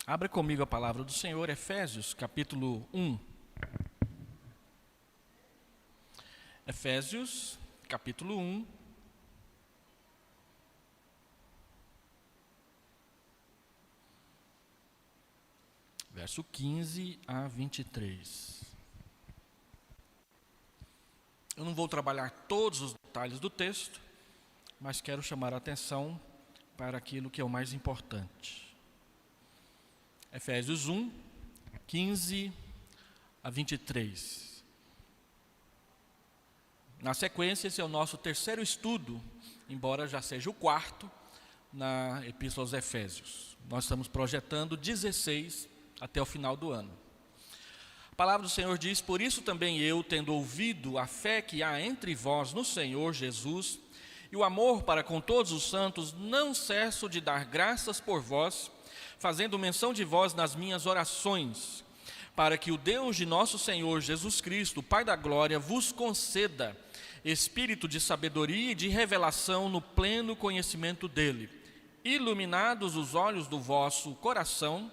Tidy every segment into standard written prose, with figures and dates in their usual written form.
Abra comigo a palavra do Senhor, Efésios, capítulo 1. Efésios, capítulo 1. Verso 15 a 23. Eu não vou trabalhar todos os detalhes do texto, mas quero chamar a atenção para aquilo que é o mais importante. Efésios 1, 15 a 23. Na sequência, esse é o nosso terceiro estudo, embora já seja o quarto, na Epístola aos Efésios. Nós estamos projetando 16 até o final do ano. A palavra do Senhor diz: por isso também eu, tendo ouvido a fé que há entre vós no Senhor Jesus, e o amor para com todos os santos, não cesso de dar graças por vós, fazendo menção de vós nas minhas orações, para que o Deus de nosso Senhor Jesus Cristo, Pai da glória, vos conceda espírito de sabedoria e de revelação no pleno conhecimento dele, iluminados os olhos do vosso coração,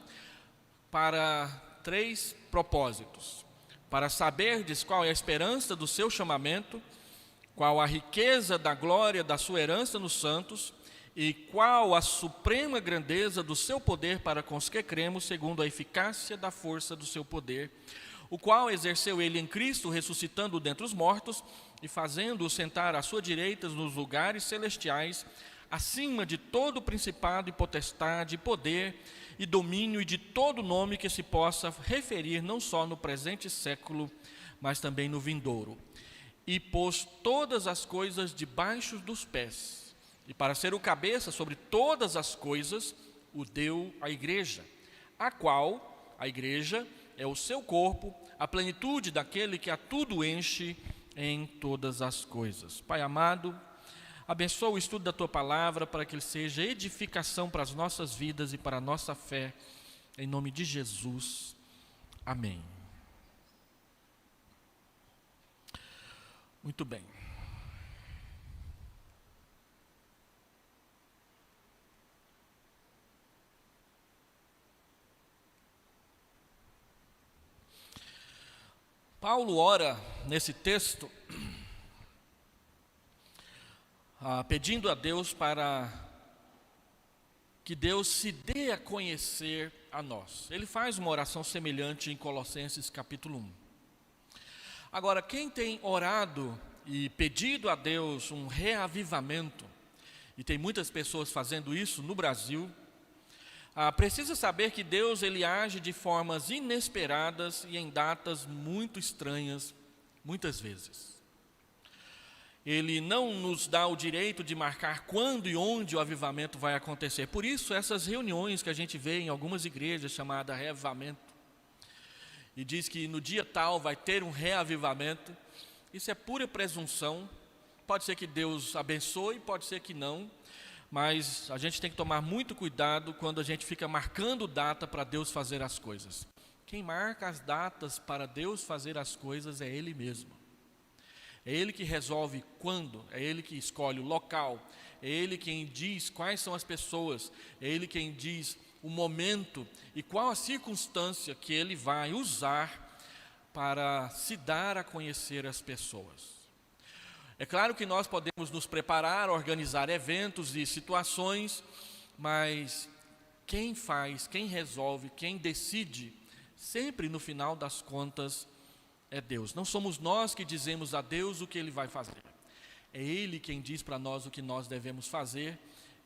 para 3 propósitos: para saberdes qual é a esperança do seu chamamento, qual a riqueza da glória da sua herança nos santos, e qual a suprema grandeza do seu poder para com os que cremos, segundo a eficácia da força do seu poder, o qual exerceu ele em Cristo, ressuscitando dentre os mortos e fazendo-o sentar à sua direita nos lugares celestiais, acima de todo principado e potestade, e poder e domínio e de todo nome que se possa referir não só no presente século, mas também no vindouro. E pôs todas as coisas debaixo dos pés, e para ser o cabeça sobre todas as coisas, o deu à igreja, a qual, a igreja, é o seu corpo, a plenitude daquele que a tudo enche em todas as coisas. Pai amado, abençoa o estudo da Tua palavra para que ele seja edificação para as nossas vidas e para a nossa fé, em nome de Jesus. Amém. Muito bem. Paulo ora nesse texto, pedindo a Deus para que Deus se dê a conhecer a nós. Ele faz uma oração semelhante em Colossenses capítulo 1. Agora, quem tem orado e pedido a Deus um reavivamento, e tem muitas pessoas fazendo isso no Brasil, precisa saber que Deus ele age de formas inesperadas e em datas muito estranhas, muitas vezes. Ele não nos dá o direito de marcar quando e onde o avivamento vai acontecer. Por isso, essas reuniões que a gente vê em algumas igrejas chamadas reavivamento, e diz que no dia tal vai ter um reavivamento, isso é pura presunção. Pode ser que Deus abençoe, pode ser que não, mas a gente tem que tomar muito cuidado quando a gente fica marcando data para Deus fazer as coisas. Quem marca as datas para Deus fazer as coisas é Ele mesmo. É Ele que resolve quando, é Ele que escolhe o local, é Ele quem diz quais são as pessoas, é Ele quem diz o momento e qual a circunstância que Ele vai usar para se dar a conhecer as pessoas. É claro que nós podemos nos preparar, organizar eventos e situações, mas quem faz, quem resolve, quem decide, sempre no final das contas é Deus. Não somos nós que dizemos a Deus o que Ele vai fazer. É Ele quem diz para nós o que nós devemos fazer,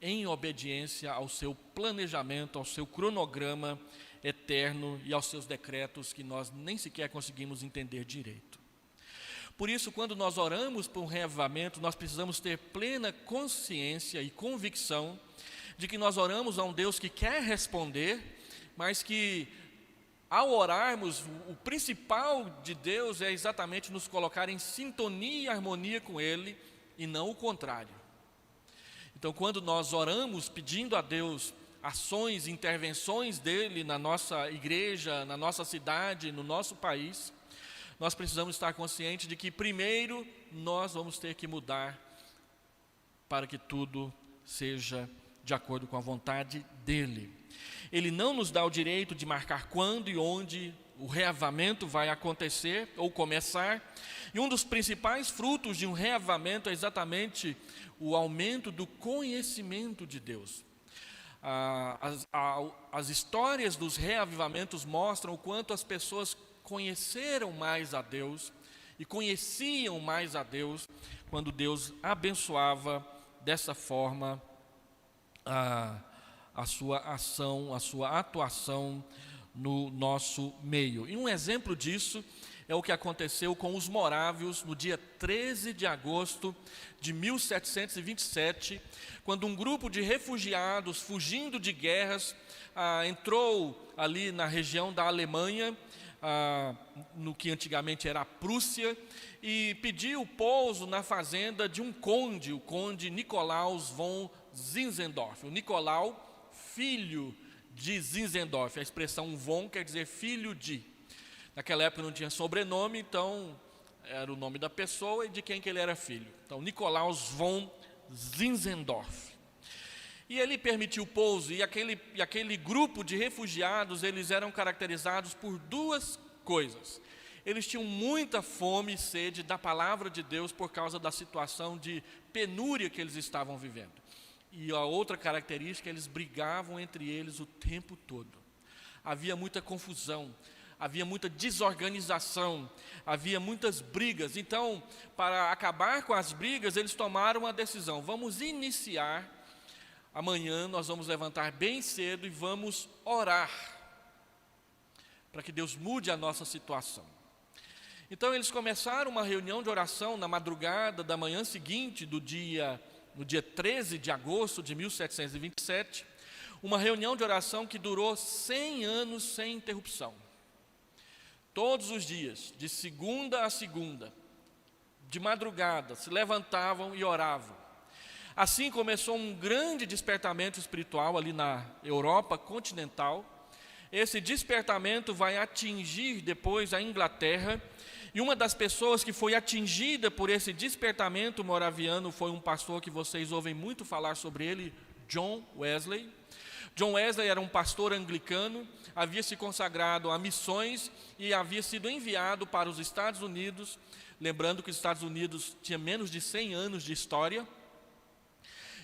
em obediência ao seu planejamento, ao seu cronograma eterno e aos seus decretos que nós nem sequer conseguimos entender direito. Por isso, quando nós oramos por um reavivamento, nós precisamos ter plena consciência e convicção de que nós oramos a um Deus que quer responder, mas que ao orarmos, o principal de Deus é exatamente nos colocar em sintonia e harmonia com Ele e não o contrário. Então, quando nós oramos pedindo a Deus ações, intervenções dEle na nossa igreja, na nossa cidade, no nosso país, nós precisamos estar conscientes de que primeiro nós vamos ter que mudar para que tudo seja de acordo com a vontade dEle. Ele não nos dá o direito de marcar quando e onde o reavivamento vai acontecer ou começar. E um dos principais frutos de um reavivamento é exatamente o aumento do conhecimento de Deus. As histórias dos reavivamentos mostram o quanto as pessoas conheceram mais a Deus e conheciam mais a Deus quando Deus abençoava dessa forma a sua ação, a sua atuação no nosso meio. E um exemplo disso é o que aconteceu com os morávios no dia 13 de agosto de 1727, quando um grupo de refugiados fugindo de guerras entrou ali na região da Alemanha, no que antigamente era a Prússia, e pediu pouso na fazenda de um conde, o conde Nikolaus von Zinzendorf. O Nicolau, filho de Zinzendorf. A expressão von quer dizer filho de. Naquela época não tinha sobrenome, então era o nome da pessoa e de quem que ele era filho. Então, Nikolaus von Zinzendorf. E ele permitiu pouso, e aquele grupo de refugiados, eles eram caracterizados por duas coisas. Eles tinham muita fome e sede da palavra de Deus por causa da situação de penúria que eles estavam vivendo. E a outra característica, eles brigavam entre eles o tempo todo. Havia muita confusão, havia muita desorganização, havia muitas brigas. Então, para acabar com as brigas, eles tomaram uma decisão: vamos iniciar, amanhã nós vamos levantar bem cedo e vamos orar, para que Deus mude a nossa situação. Então, eles começaram uma reunião de oração na madrugada da manhã seguinte, no dia 13 de agosto de 1727, uma reunião de oração que durou 100 anos sem interrupção. Todos os dias, de segunda a segunda, de madrugada, se levantavam e oravam. Assim começou um grande despertamento espiritual ali na Europa continental. Esse despertamento vai atingir depois a Inglaterra, e uma das pessoas que foi atingida por esse despertamento moraviano foi um pastor que vocês ouvem muito falar sobre ele, John Wesley. John Wesley era um pastor anglicano, havia se consagrado a missões e havia sido enviado para os Estados Unidos, lembrando que os Estados Unidos tinha menos de 100 anos de história.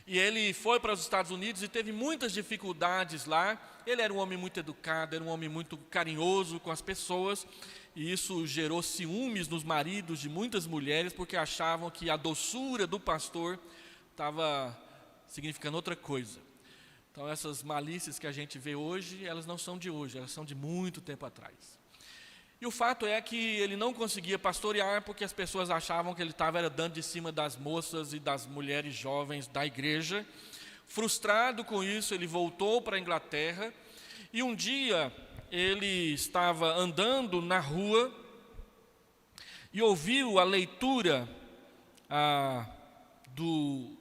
E ele foi para os Estados Unidos e teve muitas dificuldades lá. Ele era um homem muito educado, era um homem muito carinhoso com as pessoas, e isso gerou ciúmes nos maridos de muitas mulheres, porque achavam que a doçura do pastor estava significando outra coisa. Então, essas malícias que a gente vê hoje, elas não são de hoje, elas são de muito tempo atrás. E o fato é que ele não conseguia pastorear porque as pessoas achavam que ele estava dando de cima das moças e das mulheres jovens da igreja. Frustrado com isso, ele voltou para a Inglaterra, e um dia ele estava andando na rua e ouviu a leitura do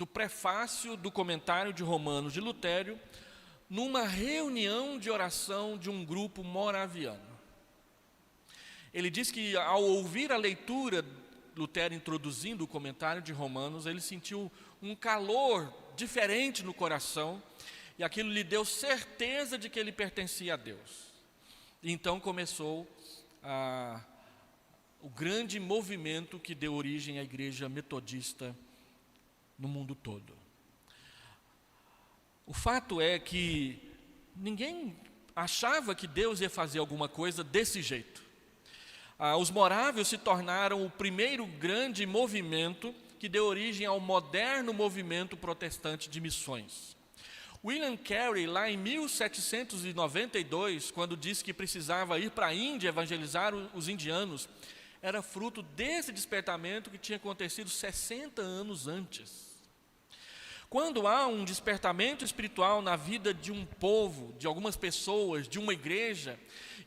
prefácio do comentário de Romanos de Lutero, numa reunião de oração de um grupo moraviano. Ele diz que ao ouvir a leitura, Lutero introduzindo o comentário de Romanos, ele sentiu um calor diferente no coração, e aquilo lhe deu certeza de que ele pertencia a Deus. E então começou o grande movimento que deu origem à igreja metodista no mundo todo. O fato é que ninguém achava que Deus ia fazer alguma coisa desse jeito. Os morávios se tornaram o primeiro grande movimento que deu origem ao moderno movimento protestante de missões. William Carey, lá em 1792, quando disse que precisava ir para a Índia evangelizar os indianos, era fruto desse despertamento que tinha acontecido 60 anos antes. Quando há um despertamento espiritual na vida de um povo, de algumas pessoas, de uma igreja,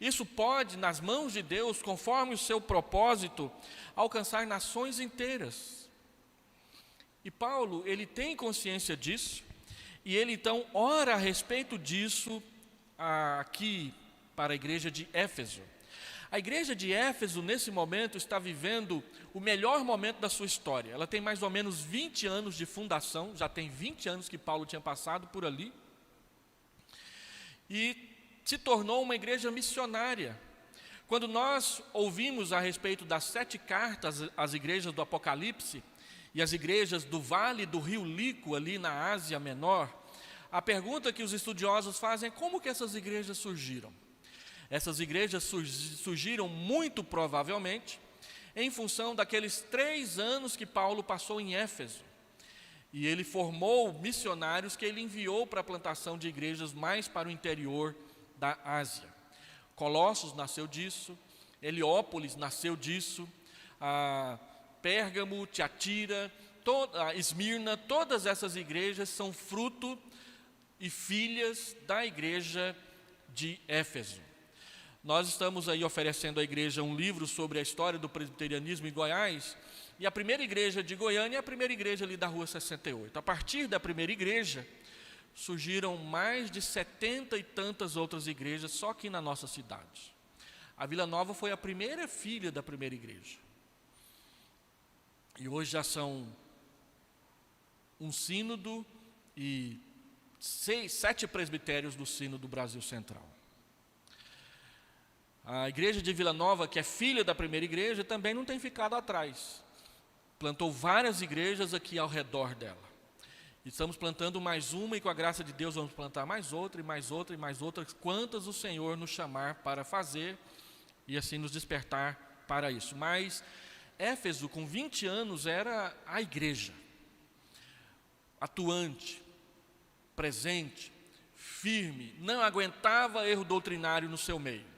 isso pode, nas mãos de Deus, conforme o seu propósito, alcançar nações inteiras. E Paulo, ele tem consciência disso, e ele então ora a respeito disso aqui para a igreja de Éfeso. A igreja de Éfeso, nesse momento, está vivendo o melhor momento da sua história. Ela tem mais ou menos 20 anos de fundação, já tem 20 anos que Paulo tinha passado por ali. E se tornou uma igreja missionária. Quando nós ouvimos a respeito das 7 cartas às igrejas do Apocalipse, e as igrejas do Vale do Rio Lico, ali na Ásia Menor, a pergunta que os estudiosos fazem é como que essas igrejas surgiram? Essas igrejas surgiram muito provavelmente em função daqueles 3 anos que Paulo passou em Éfeso. E ele formou missionários que ele enviou para a plantação de igrejas mais para o interior da Ásia. Colossos nasceu disso, Heliópolis nasceu disso, Pérgamo, Tiatira, Esmirna, todas essas igrejas são fruto e filhas da igreja de Éfeso. Nós estamos aí oferecendo à igreja um livro sobre a história do presbiterianismo em Goiás, e a primeira igreja de Goiânia é a primeira igreja ali da Rua 68. A partir da primeira igreja, surgiram mais de 70 e tantas outras igrejas só aqui na nossa cidade. A Vila Nova foi a primeira filha da primeira igreja. E hoje já são um sínodo e 7 presbitérios do sínodo do Brasil Central. A igreja de Vila Nova, que é filha da primeira igreja, também não tem ficado atrás. Plantou várias igrejas aqui ao redor dela. Estamos plantando mais uma e com a graça de Deus vamos plantar mais outra e mais outra e mais outra, quantas o Senhor nos chamar para fazer e assim nos despertar para isso. Mas Éfeso, com 20 anos, era a igreja, atuante, presente, firme, não aguentava erro doutrinário no seu meio.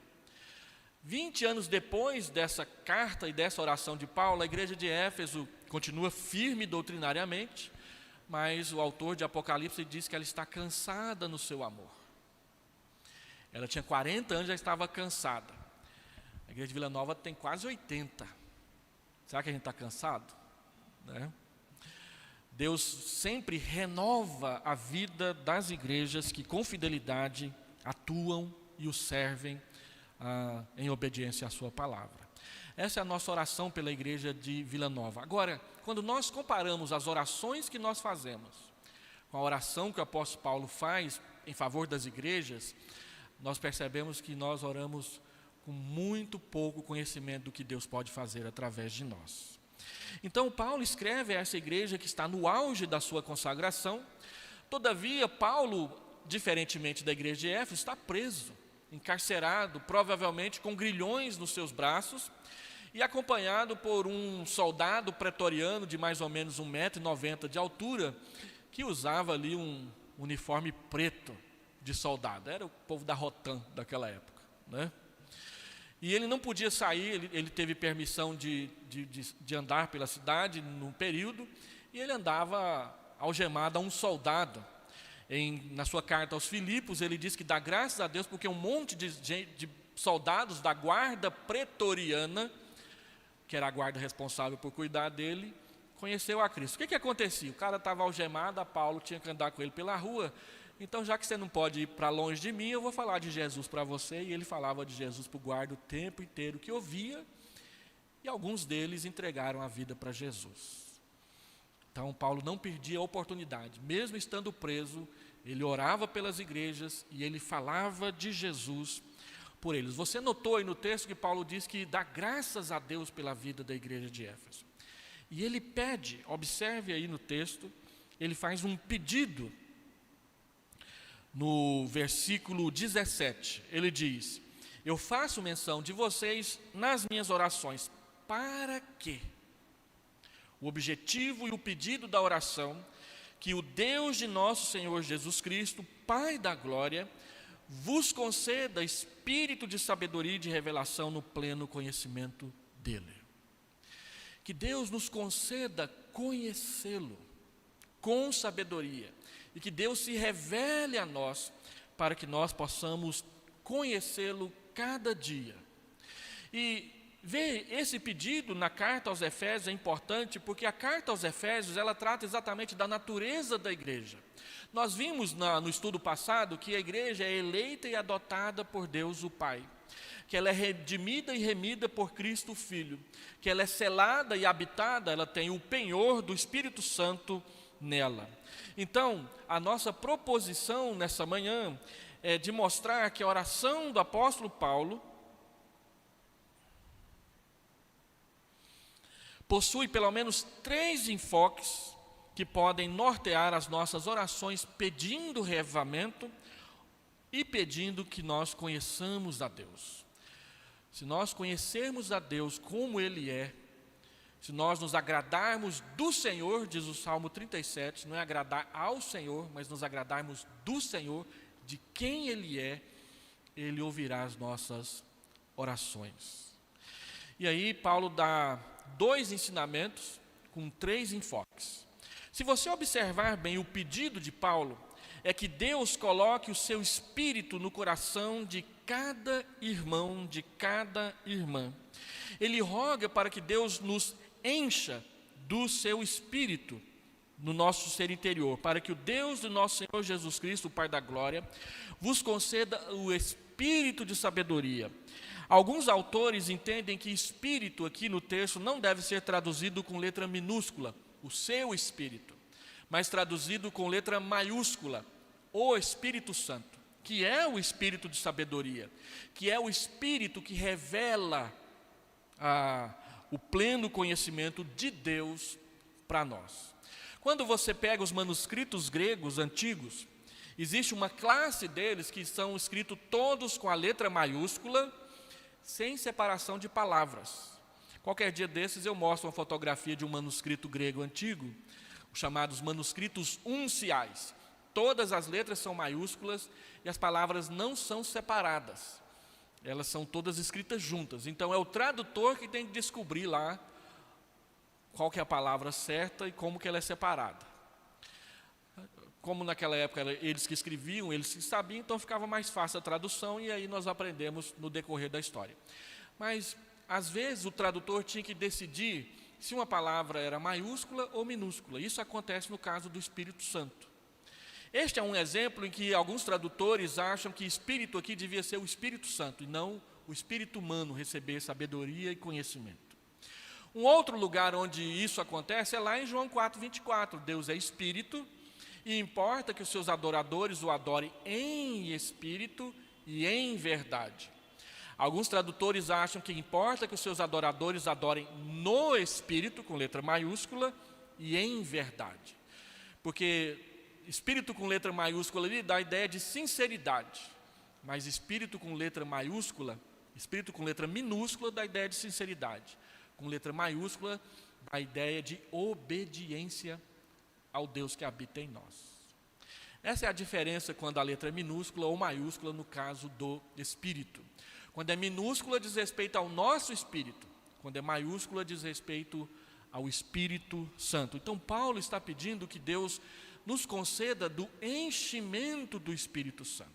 20 anos depois dessa carta e dessa oração de Paulo, a igreja de Éfeso continua firme doutrinariamente, mas o autor de Apocalipse diz que ela está cansada no seu amor. Ela tinha 40 anos, já estava cansada. A igreja de Vila Nova tem quase 80. Será que a gente está cansado? Né? Deus sempre renova a vida das igrejas que com fidelidade atuam e o servem em obediência à sua palavra. Essa é a nossa oração pela igreja de Vila Nova. Agora, quando nós comparamos as orações que nós fazemos com a oração que o apóstolo Paulo faz em favor das igrejas, nós percebemos que nós oramos com muito pouco conhecimento do que Deus pode fazer através de nós. Então, Paulo escreve a essa igreja que está no auge da sua consagração. Todavia, Paulo, diferentemente da igreja de Éfeso, está preso, encarcerado, provavelmente com grilhões nos seus braços, e acompanhado por um soldado pretoriano de mais ou menos 1,90 m de altura, que usava ali um uniforme preto de soldado. Era o povo da Rotan daquela época, né? E ele não podia sair, ele teve permissão de andar pela cidade num período, e ele andava algemado a um soldado. Na sua carta aos Filipos, ele diz que dá graças a Deus porque um monte de soldados da guarda pretoriana, que era a guarda responsável por cuidar dele, conheceu a Cristo. O que acontecia? O cara estava algemado, a Paulo tinha que andar com ele pela rua. Então, já que você não pode ir para longe de mim, eu vou falar de Jesus para você. E ele falava de Jesus para o guarda o tempo inteiro que ouvia, e alguns deles entregaram a vida para Jesus. Então, Paulo não perdia a oportunidade, mesmo estando preso, ele orava pelas igrejas e ele falava de Jesus por eles. Você notou aí no texto que Paulo diz que dá graças a Deus pela vida da igreja de Éfeso. E ele pede, observe aí no texto, ele faz um pedido. No versículo 17, ele diz: eu faço menção de vocês nas minhas orações, para que o objetivo e o pedido da oração, que o Deus de nosso Senhor Jesus Cristo, Pai da glória, vos conceda espírito de sabedoria e de revelação no pleno conhecimento dele. Que Deus nos conceda conhecê-lo com sabedoria, e que Deus se revele a nós, para que nós possamos conhecê-lo cada dia. E ver esse pedido na carta aos Efésios é importante, porque a carta aos Efésios, ela trata exatamente da natureza da igreja. Nós vimos no estudo passado que a igreja é eleita e adotada por Deus o Pai, que ela é redimida e remida por Cristo o Filho, que ela é selada e habitada, ela tem o penhor do Espírito Santo nela. Então, a nossa proposição nessa manhã é de mostrar que a oração do apóstolo Paulo possui pelo menos 3 enfoques que podem nortear as nossas orações, pedindo reavivamento e pedindo que nós conheçamos a Deus. Se nós conhecermos a Deus como Ele é, se nós nos agradarmos do Senhor, diz o Salmo 37, não é agradar ao Senhor, mas nos agradarmos do Senhor, de quem Ele é, Ele ouvirá as nossas orações. E aí Paulo dá 2 ensinamentos com 3 enfoques. Se você observar bem o pedido de Paulo, é que Deus coloque o seu Espírito no coração de cada irmão, de cada irmã. Ele roga para que Deus nos encha do seu Espírito no nosso ser interior, para que o Deus do nosso Senhor Jesus Cristo, o Pai da Glória, vos conceda o Espírito de sabedoria. Alguns autores entendem que Espírito aqui no texto não deve ser traduzido com letra minúscula, o seu Espírito, mas traduzido com letra maiúscula, o Espírito Santo, que é o Espírito de sabedoria, que é o Espírito que revela o pleno conhecimento de Deus para nós. Quando você pega os manuscritos gregos antigos, existe uma classe deles que são escritos todos com a letra maiúscula, sem separação de palavras. Qualquer dia desses eu mostro uma fotografia de um manuscrito grego antigo, os chamados manuscritos unciais. Todas as letras são maiúsculas e as palavras não são separadas. Elas são todas escritas juntas. Então é o tradutor que tem que descobrir lá qual que é a palavra certa e como que ela é separada. Como naquela época eles que escreviam, eles que sabiam, então ficava mais fácil a tradução e aí nós aprendemos no decorrer da história. Mas, às vezes, o tradutor tinha que decidir se uma palavra era maiúscula ou minúscula. Isso acontece no caso do Espírito Santo. Este é um exemplo em que alguns tradutores acham que Espírito aqui devia ser o Espírito Santo e não o Espírito humano receber sabedoria e conhecimento. Um outro lugar onde isso acontece é lá em João 4:24. Deus é Espírito e importa que os seus adoradores o adorem em espírito e em verdade. Alguns tradutores acham que importa que os seus adoradores adorem no Espírito, com letra maiúscula, e em verdade. Porque Espírito com letra maiúscula lhe dá a ideia de sinceridade, mas Espírito com letra maiúscula, Espírito com letra minúscula dá a ideia de sinceridade. Com letra maiúscula dá a ideia de obediência ao Deus que habita em nós. Essa é a diferença quando a letra é minúscula ou maiúscula no caso do Espírito. Quando é minúscula diz respeito ao nosso Espírito, quando é maiúscula diz respeito ao Espírito Santo. Então Paulo está pedindo que Deus nos conceda do enchimento do Espírito Santo,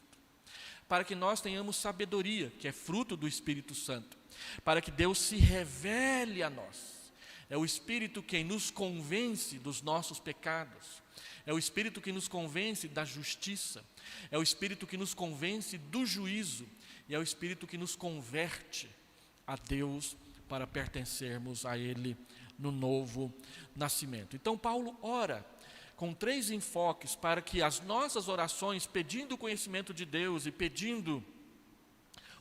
para que nós tenhamos sabedoria, que é fruto do Espírito Santo, para que Deus se revele a nós. É o Espírito quem nos convence dos nossos pecados, é o Espírito que nos convence da justiça, é o Espírito que nos convence do juízo, e é o Espírito que nos converte a Deus para pertencermos a Ele no novo nascimento. Então Paulo ora com 3 enfoques para que as nossas orações, pedindo o conhecimento de Deus e pedindo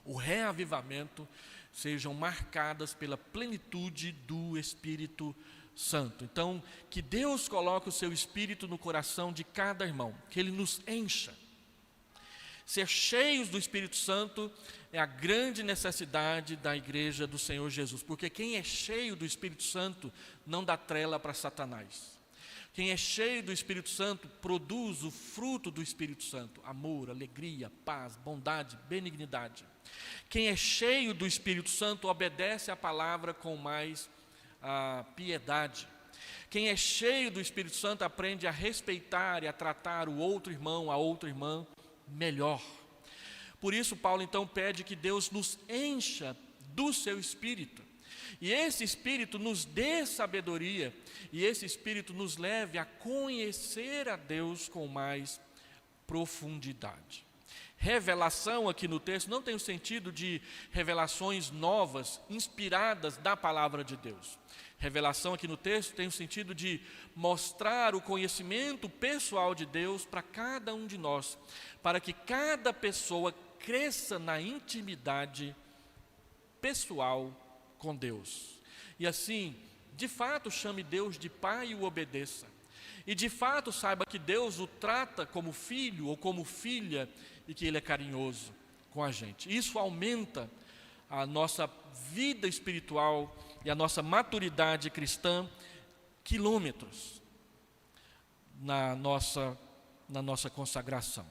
o reavivamento, sejam marcadas pela plenitude do Espírito Santo. Então, que Deus coloque o seu Espírito no coração de cada irmão, que Ele nos encha. Ser cheios do Espírito Santo é a grande necessidade da igreja do Senhor Jesus, porque quem é cheio do Espírito Santo não dá trela para Satanás. Quem é cheio do Espírito Santo produz o fruto do Espírito Santo: amor, alegria, paz, bondade, benignidade. Quem é cheio do Espírito Santo obedece à palavra com mais piedade. Quem é cheio do Espírito Santo aprende a respeitar e a tratar o outro irmão, a outra irmã melhor. Por isso Paulo então pede que Deus nos encha do seu Espírito. E esse Espírito nos dê sabedoria, e esse Espírito nos leve a conhecer a Deus com mais profundidade. Revelação aqui no texto não tem o sentido de revelações novas, inspiradas da palavra de Deus. Revelação aqui no texto tem o sentido de mostrar o conhecimento pessoal de Deus para cada um de nós, para que cada pessoa cresça na intimidade pessoal com Deus. E assim, de fato, chame Deus de Pai e o obedeça. E de fato saiba que Deus o trata como filho ou como filha e que Ele é carinhoso com a gente. Isso aumenta a nossa vida espiritual e a nossa maturidade cristã quilômetros na nossa consagração.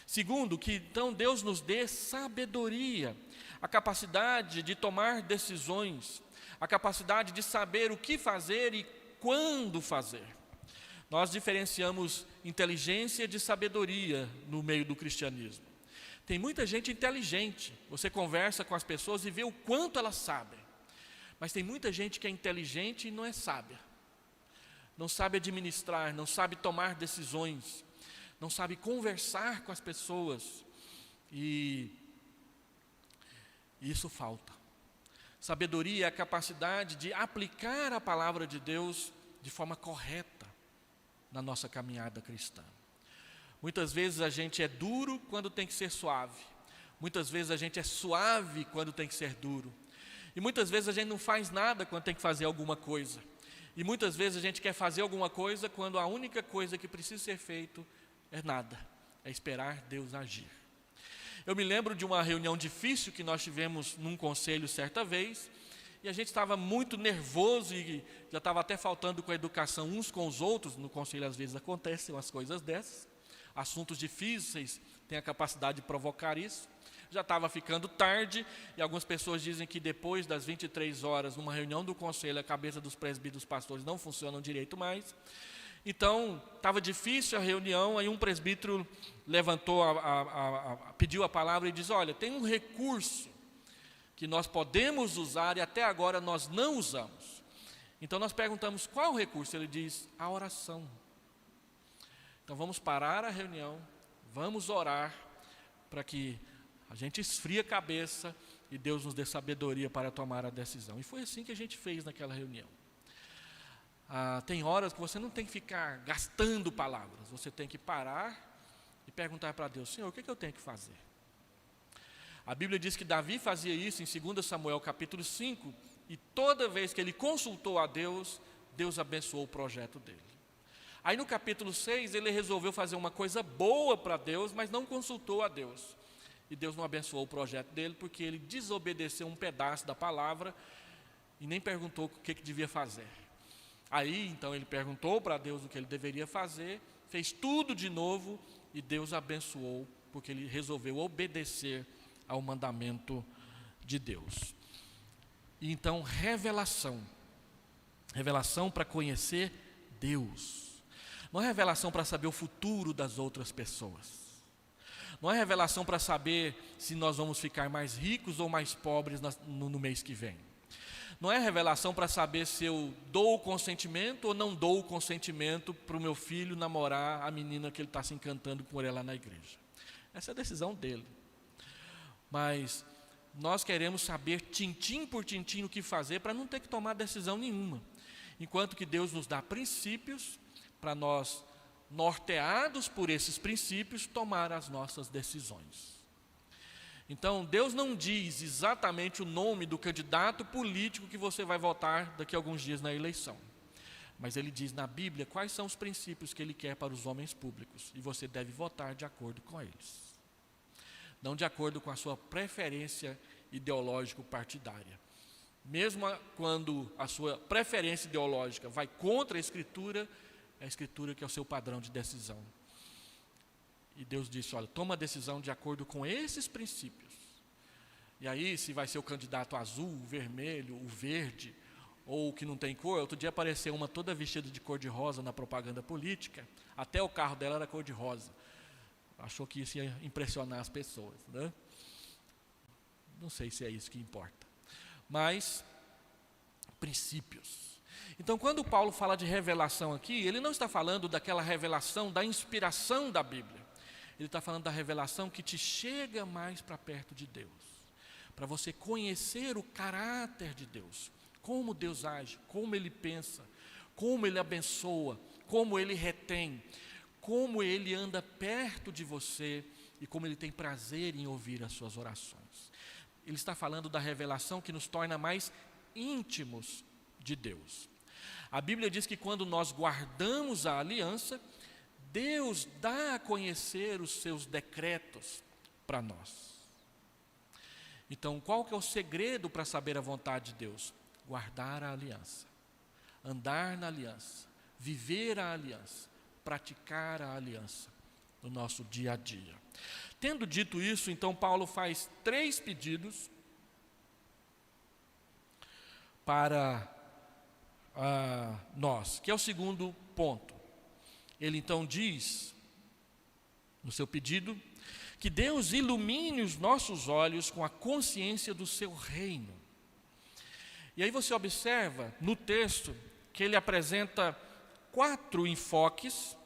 Segundo, que então Deus nos dê sabedoria, a capacidade de tomar decisões, a capacidade de saber o que fazer e quando fazer. Nós diferenciamos inteligência de sabedoria no meio do cristianismo. Tem muita gente inteligente, você conversa com as pessoas e vê o quanto elas sabem. Mas tem muita gente que é inteligente e não é sábia. Não sabe administrar, não sabe tomar decisões, não sabe conversar com as pessoas. E isso falta. Sabedoria é a capacidade de aplicar a palavra de Deus de forma correta na nossa caminhada cristã. Muitas vezes a gente é duro quando tem que ser suave. Muitas vezes a gente é suave quando tem que ser duro. E muitas vezes a gente não faz nada quando tem que fazer alguma coisa. E muitas vezes a gente quer fazer alguma coisa quando a única coisa que precisa ser feito é nada. É esperar Deus agir. Eu me lembro de uma reunião difícil que nós tivemos num conselho certa vez. E a gente estava muito nervoso e já estava até faltando com a educação uns com os outros. No conselho às vezes acontecem umas coisas dessas. Assuntos difíceis têm a capacidade de provocar isso. Já estava ficando tarde e algumas pessoas dizem que depois das 23 horas, numa reunião do conselho, a cabeça dos presbíteros e dos pastores não funcionam direito mais. Então, estava difícil a reunião, aí um presbítero levantou, pediu a palavra e disse: olha, tem um recurso que nós podemos usar e até agora nós não usamos. Então nós perguntamos: qual o recurso? Ele diz: a oração. Então vamos parar a reunião, vamos orar para que a gente esfrie a cabeça e Deus nos dê sabedoria para tomar a decisão. E foi assim que a gente fez naquela reunião. Tem horas que você não tem que ficar gastando palavras, você tem que parar e perguntar para Deus: Senhor, o que eu tenho que fazer? A Bíblia diz que Davi fazia isso em 2 Samuel capítulo 5, e toda vez que ele consultou a Deus, Deus abençoou o projeto dele. Aí no capítulo 6, ele resolveu fazer uma coisa boa para Deus, mas não consultou a Deus. E Deus não abençoou o projeto dele, porque ele desobedeceu um pedaço da palavra e nem perguntou o que devia fazer. Aí, então, ele perguntou para Deus o que ele deveria fazer, fez tudo de novo e Deus abençoou, porque ele resolveu obedecer ao mandamento de Deus. E então, revelação para conhecer Deus. Não é revelação para saber o futuro das outras pessoas. Não é revelação para saber se nós vamos ficar mais ricos ou mais pobres no mês que vem. Não é revelação para saber se eu dou o consentimento ou não dou o consentimento para o meu filho namorar a menina que ele está se encantando por ela na igreja. Essa é a decisão dele. Mas nós queremos saber tintim por tintim o que fazer para não ter que tomar decisão nenhuma. Enquanto que Deus nos dá princípios para nós, norteados por esses princípios, tomar as nossas decisões. Então, Deus não diz exatamente o nome do candidato político que você vai votar daqui a alguns dias na eleição. Mas Ele diz na Bíblia quais são os princípios que Ele quer para os homens públicos. E você deve votar de acordo com eles. Não de acordo com a sua preferência ideológico-partidária. Mesmo quando a sua preferência ideológica vai contra a Escritura, é a Escritura que é o seu padrão de decisão. E Deus disse: olha, toma a decisão de acordo com esses princípios. E aí, se vai ser o candidato azul, o vermelho, o verde, ou o que não tem cor. Outro dia apareceu uma toda vestida de cor de rosa na propaganda política. Até o carro dela era cor de rosa. Achou que isso ia impressionar as pessoas, né? Não sei se é isso que importa. Mas princípios. Então, quando Paulo fala de revelação aqui, ele não está falando daquela revelação da inspiração da Bíblia. Ele está falando da revelação que te chega mais para perto de Deus, para você conhecer o caráter de Deus, como Deus age, como Ele pensa, como Ele abençoa, como Ele retém, como Ele anda perto de você e como Ele tem prazer em ouvir as suas orações. Ele está falando da revelação que nos torna mais íntimos de Deus. A Bíblia diz que quando nós guardamos a aliança, Deus dá a conhecer os seus decretos para nós. Então, qual que é o segredo para saber a vontade de Deus? Guardar a aliança, andar na aliança, viver a aliança, praticar a aliança no nosso dia a dia. Tendo dito isso, então Paulo faz 3 pedidos para nós, que é o segundo ponto. Ele então diz, no seu pedido, que Deus ilumine os nossos olhos com a consciência do seu reino. E aí você observa no texto que ele apresenta 4 enfoques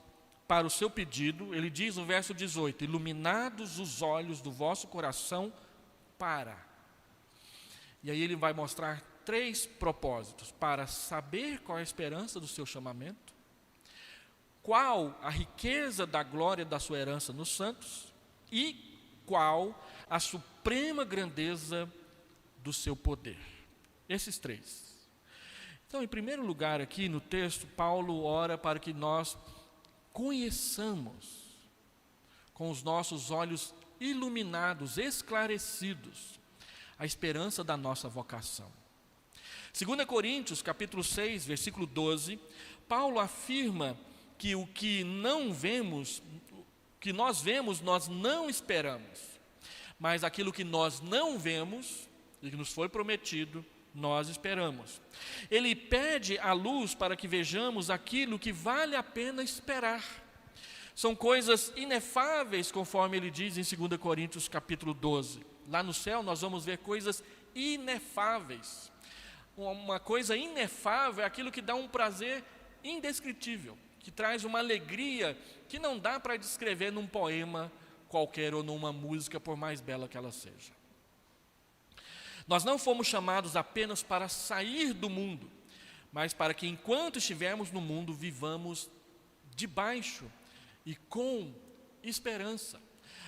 para o seu pedido. Ele diz no verso 18: iluminados os olhos do vosso coração para. E aí ele vai mostrar 3 propósitos: para saber qual é a esperança do seu chamamento, qual a riqueza da glória da sua herança nos santos e qual a suprema grandeza do seu poder. Esses 3. Então, em primeiro lugar aqui no texto, Paulo ora para que nós conheçamos com os nossos olhos iluminados, esclarecidos, a esperança da nossa vocação. 2 Coríntios, capítulo 6, versículo 12, Paulo afirma que o que não vemos, que nós vemos, nós não esperamos, mas aquilo que nós não vemos e que nos foi prometido, nós esperamos. Ele pede a luz para que vejamos aquilo que vale a pena esperar. São coisas inefáveis, conforme ele diz em 2 Coríntios capítulo 12. Lá no céu nós vamos ver coisas inefáveis. Uma coisa inefável é aquilo que dá um prazer indescritível, que traz uma alegria que não dá para descrever num poema qualquer ou numa música, por mais bela que ela seja. Nós não fomos chamados apenas para sair do mundo, mas para que enquanto estivermos no mundo, vivamos debaixo e com esperança.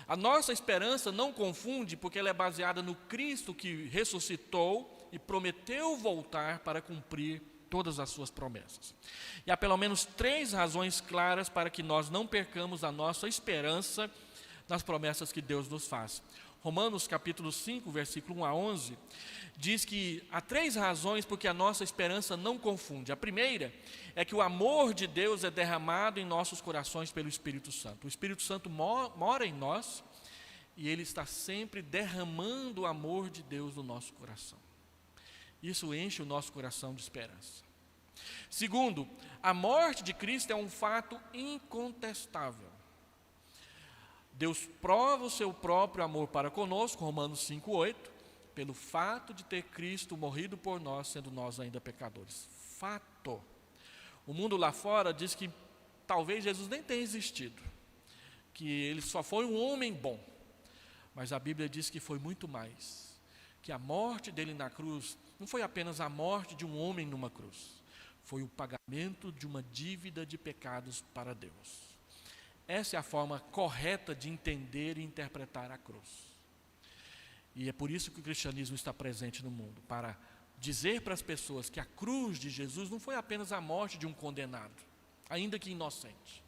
A nossa esperança não confunde, porque ela é baseada no Cristo que ressuscitou e prometeu voltar para cumprir todas as suas promessas. E há pelo menos 3 razões claras para que nós não percamos a nossa esperança nas promessas que Deus nos faz. Romanos capítulo 5, versículo 1 a 11, diz que há 3 razões porque a nossa esperança não confunde. A primeira é que o amor de Deus é derramado em nossos corações pelo Espírito Santo. O Espírito Santo mora em nós e Ele está sempre derramando o amor de Deus no nosso coração. Isso enche o nosso coração de esperança. Segundo, a morte de Cristo é um fato incontestável. Deus prova o seu próprio amor para conosco, Romanos 5,8, pelo fato de ter Cristo morrido por nós, sendo nós ainda pecadores. Fato. O mundo lá fora diz que talvez Jesus nem tenha existido, que ele só foi um homem bom. Mas a Bíblia diz que foi muito mais, que a morte dele na cruz não foi apenas a morte de um homem numa cruz, foi o pagamento de uma dívida de pecados para Deus. Essa é a forma correta de entender e interpretar a cruz. E é por isso que o cristianismo está presente no mundo, para dizer para as pessoas que a cruz de Jesus não foi apenas a morte de um condenado, ainda que inocente,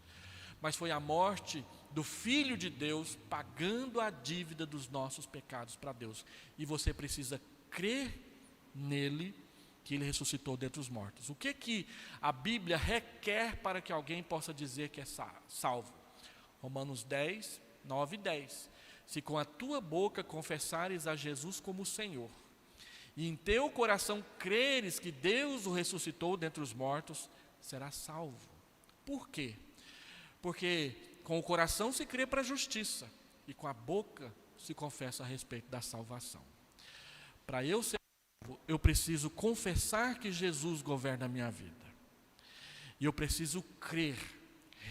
mas foi a morte do Filho de Deus pagando a dívida dos nossos pecados para Deus. E você precisa crer nele, que ele ressuscitou dentre os mortos. O que a Bíblia requer para que alguém possa dizer que é salvo? Romanos 10, 9 e 10. Se com a tua boca confessares a Jesus como Senhor, e em teu coração creres que Deus o ressuscitou dentre os mortos, serás salvo. Por quê? Porque com o coração se crê para a justiça, e com a boca se confessa a respeito da salvação. Para eu ser salvo, ponto, eu preciso confessar que Jesus governa a minha vida. E eu preciso crer,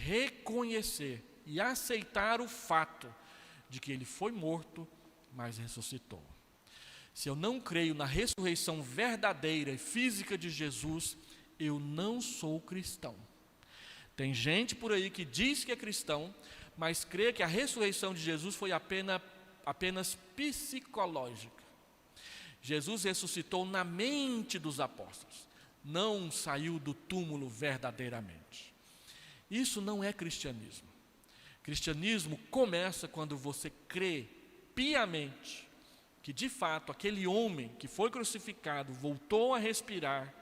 reconhecer e aceitar o fato de que Ele foi morto, mas ressuscitou. Se eu não creio na ressurreição verdadeira e física de Jesus, eu não sou cristão. Tem gente por aí que diz que é cristão, mas crê que a ressurreição de Jesus foi apenas psicológica. Jesus ressuscitou na mente dos apóstolos, não saiu do túmulo verdadeiramente. Isso não é cristianismo. Cristianismo começa quando você crê piamente que de fato aquele homem que foi crucificado voltou a respirar,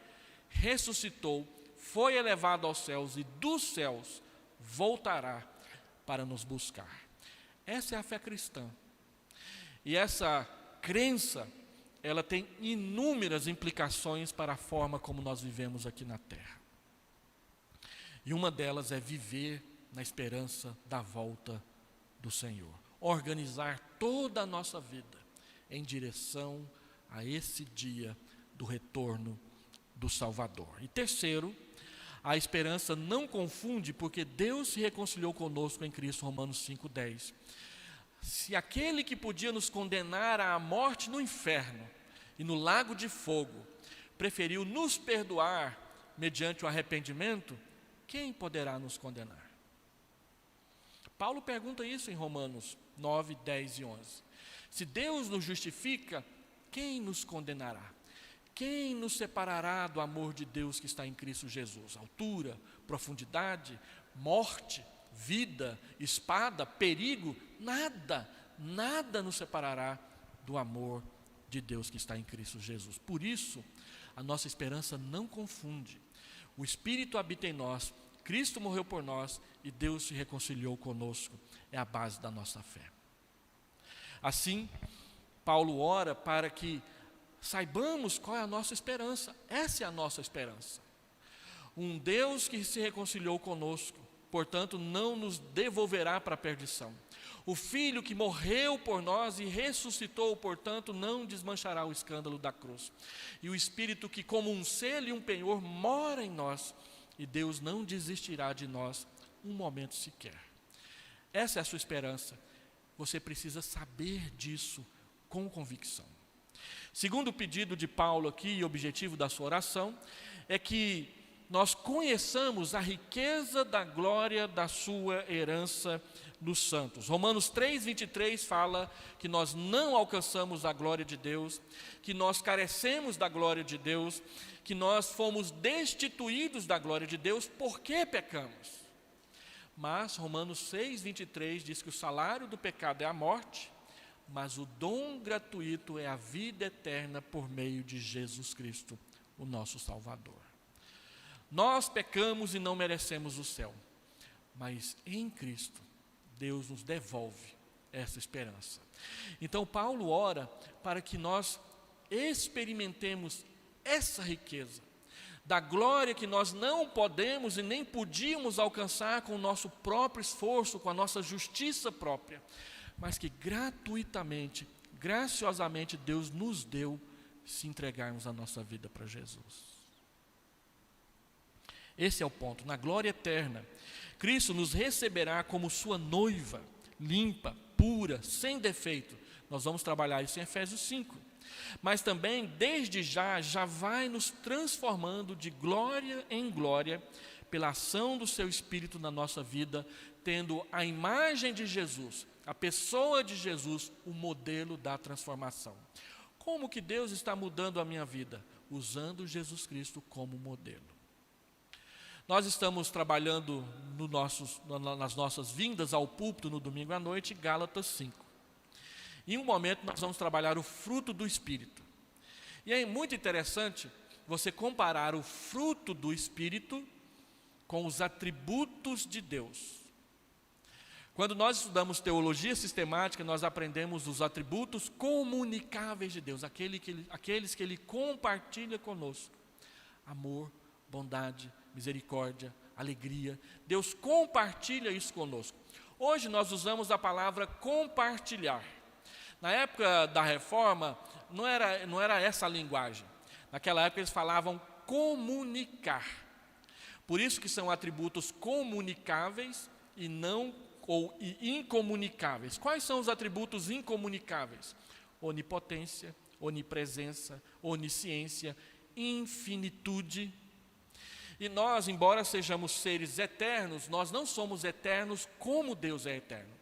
ressuscitou, foi elevado aos céus e dos céus voltará para nos buscar. Essa é a fé cristã. E essa crença, ela tem inúmeras implicações para a forma como nós vivemos aqui na terra. E uma delas é viver na esperança da volta do Senhor. Organizar toda a nossa vida em direção a esse dia do retorno do Salvador. E terceiro, a esperança não confunde, porque Deus se reconciliou conosco em Cristo, Romanos 5,10. Se aquele que podia nos condenar à morte no inferno e no lago de fogo, preferiu nos perdoar mediante o arrependimento, quem poderá nos condenar? Paulo pergunta isso em Romanos 9, 10 e 11. Se Deus nos justifica, quem nos condenará? Quem nos separará do amor de Deus que está em Cristo Jesus? Altura, profundidade, morte, vida, espada, perigo? Nada nos separará do amor de Deus que está em Cristo Jesus. Por isso, a nossa esperança não confunde. O Espírito habita em nós, Cristo morreu por nós e Deus se reconciliou conosco. É a base da nossa fé. Assim, Paulo ora para que saibamos qual é a nossa esperança. Essa é a nossa esperança. Um Deus que se reconciliou conosco, portanto, não nos devolverá para a perdição. O Filho que morreu por nós e ressuscitou, portanto, não desmanchará o escândalo da cruz. E o Espírito que, como um selo e um penhor, mora em nós, e Deus não desistirá de nós um momento sequer. Essa é a sua esperança. Você precisa saber disso com convicção. Segundo o pedido de Paulo aqui, e objetivo da sua oração, é que nós conheçamos a riqueza da glória da sua herança nos santos. Romanos 3, 23 fala que nós não alcançamos a glória de Deus, que nós carecemos da glória de Deus, que nós fomos destituídos da glória de Deus porque pecamos. Mas Romanos 6, 23 diz que o salário do pecado é a morte, mas o dom gratuito é a vida eterna por meio de Jesus Cristo, o nosso Salvador. Nós pecamos e não merecemos o céu, mas em Cristo, Deus nos devolve essa esperança. Então Paulo ora para que nós experimentemos essa riqueza, da glória que nós não podemos e nem podíamos alcançar com o nosso próprio esforço, com a nossa justiça própria, mas que gratuitamente, graciosamente Deus nos deu se entregarmos a nossa vida para Jesus. Esse é o ponto. Na glória eterna, Cristo nos receberá como sua noiva, limpa, pura, sem defeito. Nós vamos trabalhar isso em Efésios 5. Mas também, desde já vai nos transformando de glória em glória, pela ação do seu Espírito na nossa vida, tendo a imagem de Jesus, a pessoa de Jesus, o modelo da transformação. Como que Deus está mudando a minha vida? Usando Jesus Cristo como modelo. Nós estamos trabalhando nas nossas vindas ao púlpito no domingo à noite, Gálatas 5. Em um momento nós vamos trabalhar o fruto do Espírito. E é muito interessante você comparar o fruto do Espírito com os atributos de Deus. Quando nós estudamos teologia sistemática, nós aprendemos os atributos comunicáveis de Deus, aqueles que Ele compartilha conosco. Amor, bondade, misericórdia, alegria. Deus compartilha isso conosco. Hoje nós usamos a palavra compartilhar. Na época da Reforma, não era essa a linguagem. Naquela época eles falavam comunicar. Por isso que são atributos comunicáveis e incomunicáveis. Quais são os atributos incomunicáveis? Onipotência, onipresença, onisciência, infinitude. E nós, embora sejamos seres eternos, nós não somos eternos como Deus é eterno.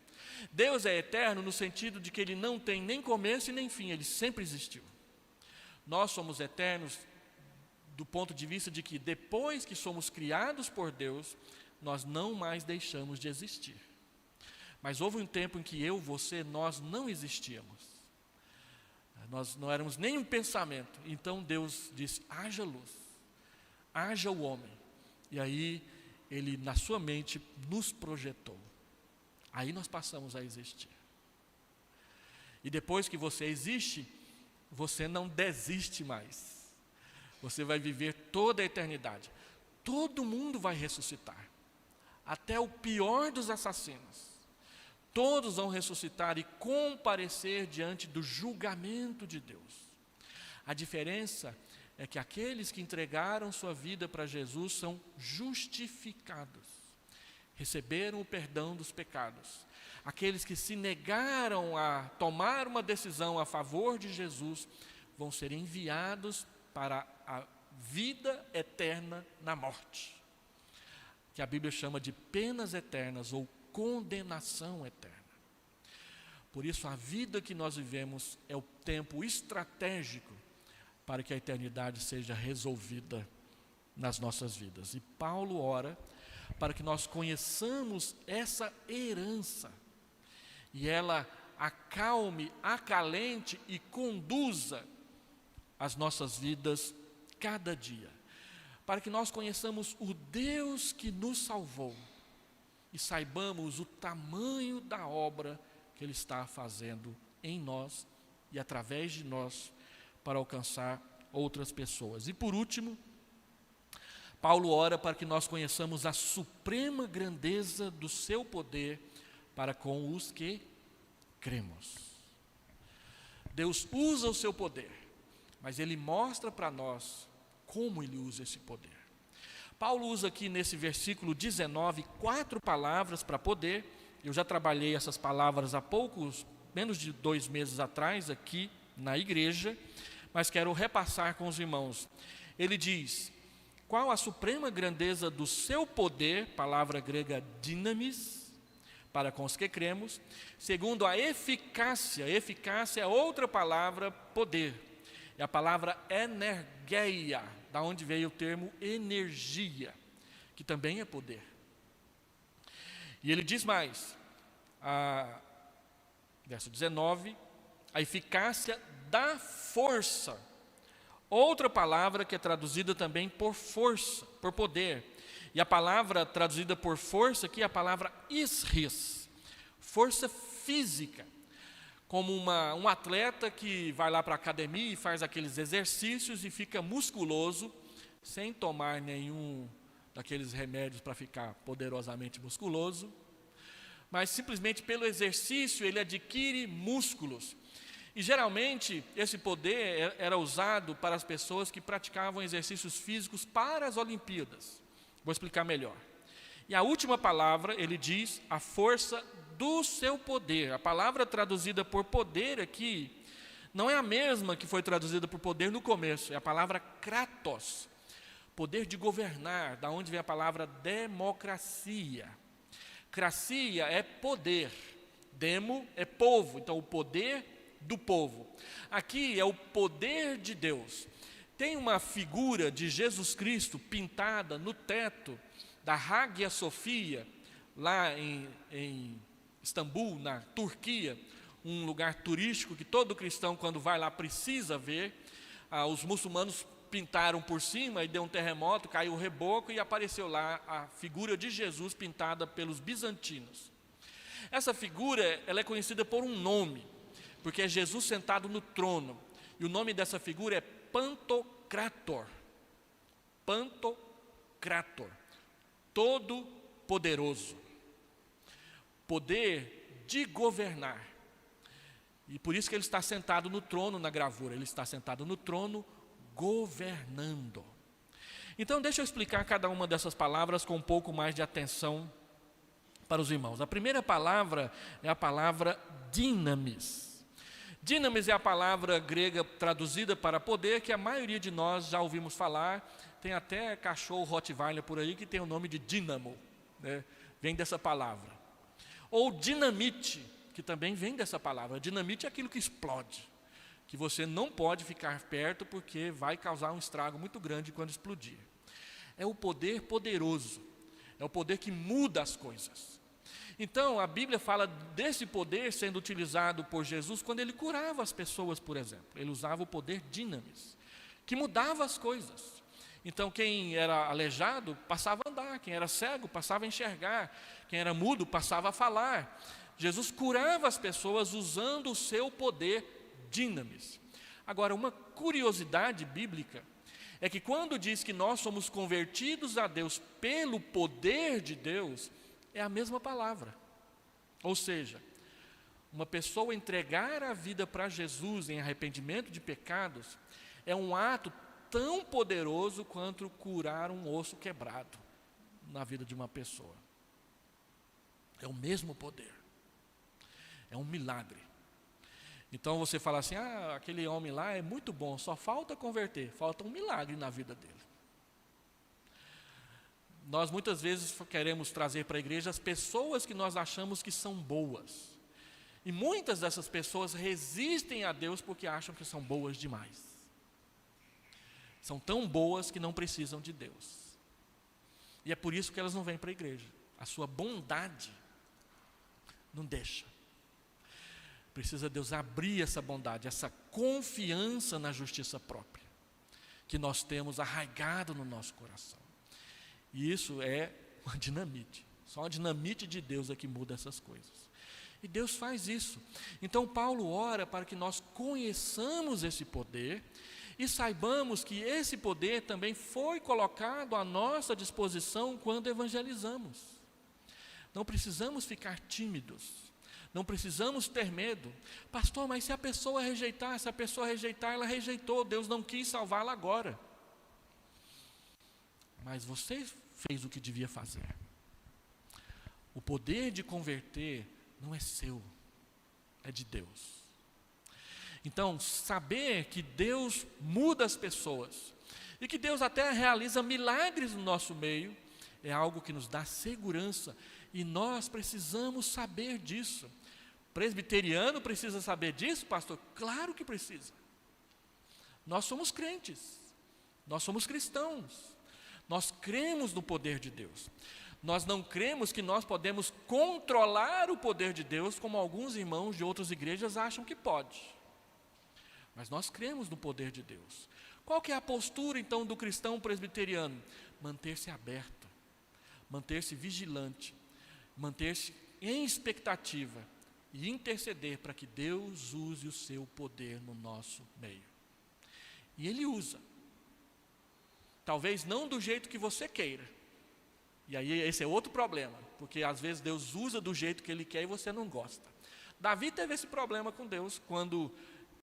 Deus é eterno no sentido de que Ele não tem nem começo e nem fim, Ele sempre existiu. Nós somos eternos do ponto de vista de que depois que somos criados por Deus, nós não mais deixamos de existir. Mas houve um tempo em que você, nós não existíamos. Nós não éramos nem um pensamento. Então Deus disse, haja luz, haja o homem. E aí Ele, na sua mente, nos projetou. Aí nós passamos a existir. E depois que você existe, você não desiste mais. Você vai viver toda a eternidade. Todo mundo vai ressuscitar. Até o pior dos assassinos. Todos vão ressuscitar e comparecer diante do julgamento de Deus. A diferença é que aqueles que entregaram sua vida para Jesus são justificados. Receberam o perdão dos pecados. Aqueles que se negaram a tomar uma decisão a favor de Jesus vão ser enviados para a vida eterna na morte, que a Bíblia chama de penas eternas ou condenação eterna. Por isso, a vida que nós vivemos é o tempo estratégico para que a eternidade seja resolvida nas nossas vidas. E Paulo ora para que nós conheçamos essa herança e ela acalme, acalente e conduza as nossas vidas cada dia, para que nós conheçamos o Deus que nos salvou e saibamos o tamanho da obra que Ele está fazendo em nós e através de nós para alcançar outras pessoas. E por último, Paulo ora para que nós conheçamos a suprema grandeza do seu poder para com os que cremos. Deus usa o seu poder, mas Ele mostra para nós como Ele usa esse poder. Paulo usa aqui nesse versículo 19, 4 palavras para poder. Eu já trabalhei essas palavras há menos de 2 meses atrás aqui na igreja, mas quero repassar com os irmãos. Ele diz, qual a suprema grandeza do seu poder, palavra grega dynamis, para com os que cremos. Segundo, a eficácia é outra palavra, poder. É a palavra energeia, da onde veio o termo energia, que também é poder. E ele diz mais, verso 19, a eficácia da força. Outra palavra que é traduzida também por força, por poder. E a palavra traduzida por força aqui é a palavra isris, força física. Como um atleta que vai lá para a academia e faz aqueles exercícios e fica musculoso, sem tomar nenhum daqueles remédios para ficar poderosamente musculoso, mas simplesmente pelo exercício ele adquire músculos. E geralmente esse poder era usado para as pessoas que praticavam exercícios físicos para as Olimpíadas. Vou explicar melhor. E a última palavra, ele diz, a força do seu poder. A palavra traduzida por poder aqui, não é a mesma que foi traduzida por poder no começo, é a palavra kratos, poder de governar, da onde vem a palavra democracia. Cracia é poder, demo é povo, então o poder do povo. Aqui é o poder de Deus. Tem uma figura de Jesus Cristo pintada no teto da Hagia Sophia, lá em Istambul, na Turquia, um lugar turístico que todo cristão, quando vai lá, precisa ver. Os muçulmanos pintaram por cima e deu um terremoto, caiu o reboco e apareceu lá a figura de Jesus pintada pelos bizantinos. Essa figura, ela é conhecida por um nome, porque é Jesus sentado no trono. E o nome dessa figura é Pantocrator. Pantocrator. Todo-poderoso. Poder de governar. E por isso que ele está sentado no trono na gravura. Ele está sentado no trono governando. Então deixa eu explicar cada uma dessas palavras com um pouco mais de atenção para os irmãos. A primeira palavra é a palavra dinamis. Dinamis é a palavra grega traduzida para poder, que a maioria de nós já ouvimos falar. Tem até cachorro Rottweiler por aí que tem o nome de dínamo, né? Vem dessa palavra. Ou dinamite, que também vem dessa palavra. Dinamite é aquilo que explode, que você não pode ficar perto porque vai causar um estrago muito grande quando explodir. É o poder poderoso, é o poder que muda as coisas. Então, a Bíblia fala desse poder sendo utilizado por Jesus quando ele curava as pessoas, por exemplo. Ele usava o poder dinamis, que mudava as coisas. Então, quem era aleijado passava a andar, quem era cego passava a enxergar, quem era mudo passava a falar. Jesus curava as pessoas usando o seu poder dinamis. Agora, uma curiosidade bíblica é que quando diz que nós somos convertidos a Deus pelo poder de Deus, é a mesma palavra. Ou seja, uma pessoa entregar a vida para Jesus em arrependimento de pecados é um ato tão poderoso quanto curar um osso quebrado na vida de uma pessoa. É o mesmo poder. É um milagre. Então você fala assim, aquele homem lá é muito bom, só falta converter, falta um milagre na vida dele. Nós muitas vezes queremos trazer para a igreja as pessoas que nós achamos que são boas. E muitas dessas pessoas resistem a Deus porque acham que são boas demais. São tão boas que não precisam de Deus. E é por isso que elas não vêm para a igreja. A sua bondade não deixa. Precisa Deus abrir essa bondade, essa confiança na justiça própria, que nós temos arraigado no nosso coração. E isso é uma dinamite. Só a dinamite de Deus é que muda essas coisas. E Deus faz isso. Então Paulo ora para que nós conheçamos esse poder e saibamos que esse poder também foi colocado à nossa disposição quando evangelizamos. Não precisamos ficar tímidos. Não precisamos ter medo. Pastor, mas se a pessoa rejeitar, ela rejeitou. Deus não quis salvá-la agora. Mas você fez o que devia fazer. O poder de converter não é seu, é de Deus. Então, saber que Deus muda as pessoas e que Deus até realiza milagres no nosso meio é algo que nos dá segurança e nós precisamos saber disso. Presbiteriano precisa saber disso, pastor? Claro que precisa. Nós somos crentes, nós somos cristãos, nós cremos no poder de Deus. Nós não cremos que nós podemos controlar o poder de Deus, como alguns irmãos de outras igrejas acham que pode. Mas nós cremos no poder de Deus. Qual que é a postura então do cristão presbiteriano? Manter-se aberto, manter-se vigilante, manter-se em expectativa e interceder para que Deus use o seu poder no nosso meio. E Ele usa. Talvez não do jeito que você queira. E aí esse é outro problema, porque às vezes Deus usa do jeito que Ele quer e você não gosta. Davi teve esse problema com Deus quando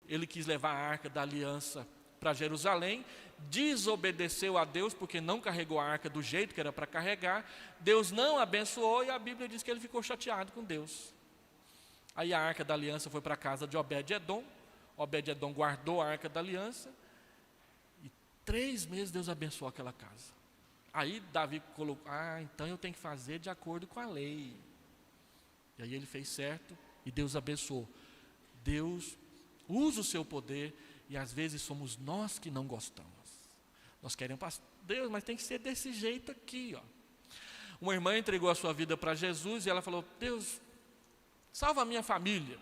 ele quis levar a arca da aliança para Jerusalém, desobedeceu a Deus porque não carregou a arca do jeito que era para carregar. Deus não abençoou e a Bíblia diz que ele ficou chateado com Deus. Aí a arca da aliança foi para a casa de Obed-edom. Obed-edom guardou a arca da aliança e 3 meses Deus abençoou aquela casa. Aí Davi colocou, então eu tenho que fazer de acordo com a lei. E aí ele fez certo e Deus abençoou. Deus usa o seu poder e às vezes somos nós que não gostamos. Nós queremos, Deus, mas tem que ser desse jeito aqui, ó. Uma irmã entregou a sua vida para Jesus e ela falou, Deus, salva a minha família.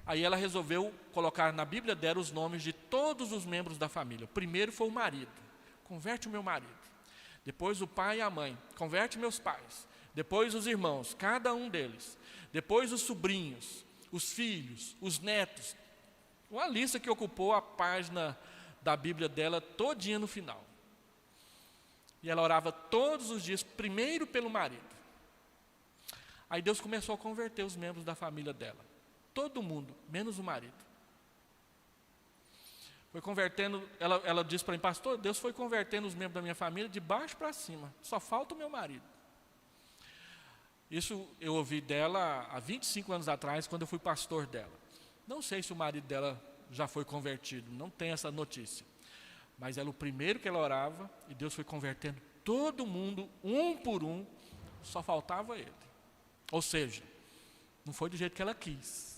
Aí ela resolveu colocar na Bíblia dela os nomes de todos os membros da família. Primeiro foi o marido, converte o meu marido. Depois o pai e a mãe, converte meus pais. Depois os irmãos, cada um deles. Depois os sobrinhos, os filhos, os netos. Uma lista que ocupou a página da Bíblia dela todinha no final. E ela orava todos os dias, primeiro pelo marido. Aí Deus começou a converter os membros da família dela. Todo mundo, menos o marido. Foi convertendo, ela disse para mim, pastor, Deus foi convertendo os membros da minha família de baixo para cima, só falta o meu marido. Isso eu ouvi dela há 25 anos atrás, quando eu fui pastor dela. Não sei se o marido dela já foi convertido, não tem essa notícia. Mas era o primeiro que ela orava, e Deus foi convertendo todo mundo, um por um, só faltava ele. Ou seja, não foi do jeito que ela quis.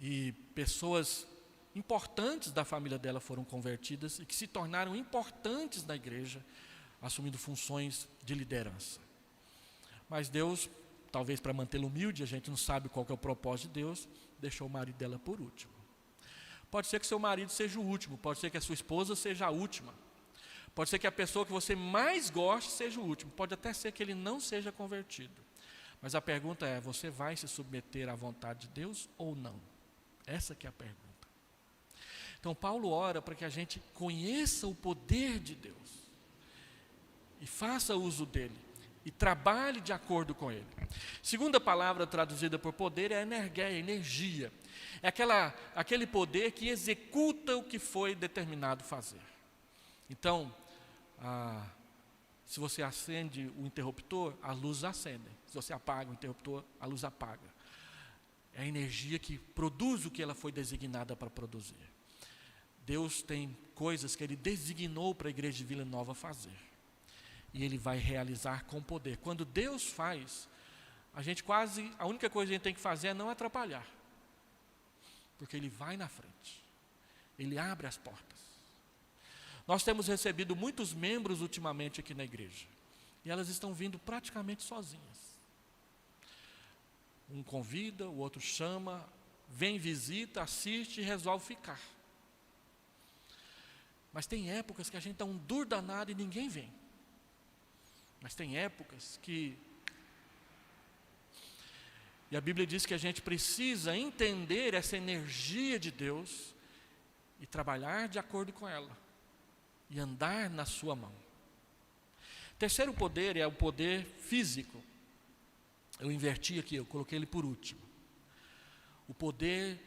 E pessoas importantes da família dela foram convertidas e que se tornaram importantes na igreja, assumindo funções de liderança. Mas Deus, talvez para mantê-la humilde, a gente não sabe qual que é o propósito de Deus, deixou o marido dela por último. Pode ser que seu marido seja o último, pode ser que a sua esposa seja a última, pode ser que a pessoa que você mais goste seja o último, pode até ser que ele não seja convertido. Mas a pergunta é, você vai se submeter à vontade de Deus ou não? Essa que é a pergunta. Então Paulo ora para que a gente conheça o poder de Deus e faça uso dele e trabalhe de acordo com ele. Segunda palavra traduzida por poder é energia. É aquele poder que executa o que foi determinado fazer. Então, se você acende o interruptor, as luzes acendem. Se você apaga o interruptor, a luz apaga. É a energia que produz o que ela foi designada para produzir. Deus tem coisas que Ele designou para a igreja de Vila Nova fazer. E Ele vai realizar com poder. Quando Deus faz, a única coisa que a gente tem que fazer é não atrapalhar. Porque Ele vai na frente. Ele abre as portas. Nós temos recebido muitos membros ultimamente aqui na igreja. E elas estão vindo praticamente sozinhas. Um convida, o outro chama, vem, visita, assiste e resolve ficar. Mas tem épocas que a gente dá um duro danado e ninguém vem. Mas tem épocas que... E a Bíblia diz que a gente precisa entender essa energia de Deus e trabalhar de acordo com ela. E andar na sua mão. Terceiro poder é o poder físico. Eu inverti aqui, eu coloquei ele por último. O poder,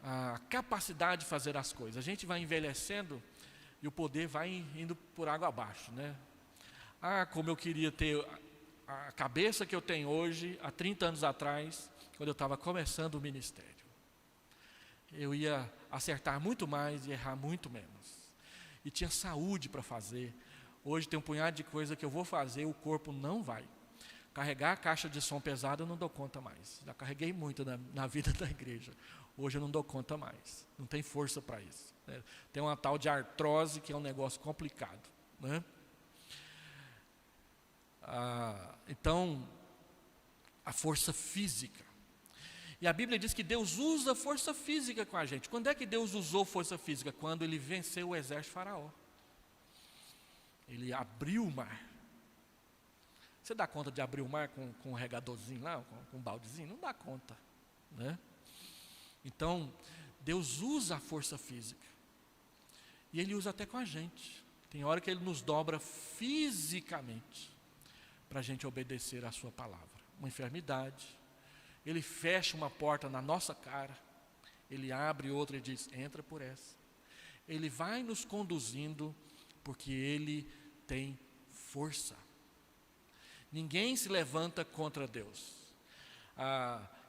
a capacidade de fazer as coisas. A gente vai envelhecendo e o poder vai indo por água abaixo, né? Como eu queria ter a cabeça que eu tenho hoje, há 30 anos atrás, quando eu estava começando o ministério. Eu ia acertar muito mais e errar muito menos. E tinha saúde para fazer. Hoje tem um punhado de coisa que eu vou fazer, o corpo não vai. Carregar a caixa de som pesada eu não dou conta mais. Já carreguei muito na vida da igreja. Hoje eu não dou conta mais. Não tem força para isso. Né? Tem uma tal de artrose que é um negócio complicado. Né? Então, a força física. E a Bíblia diz que Deus usa força física com a gente. Quando é que Deus usou força física? Quando Ele venceu o exército de Faraó. Ele abriu o mar. Você dá conta de abrir o mar com um regadorzinho lá, com um baldezinho? Não dá conta, né? Então, Deus usa a força física. E Ele usa até com a gente. Tem hora que Ele nos dobra fisicamente para a gente obedecer a Sua palavra. Uma enfermidade. Ele fecha uma porta na nossa cara. Ele abre outra e diz, entra por essa. Ele vai nos conduzindo porque Ele tem força. Ninguém se levanta contra Deus.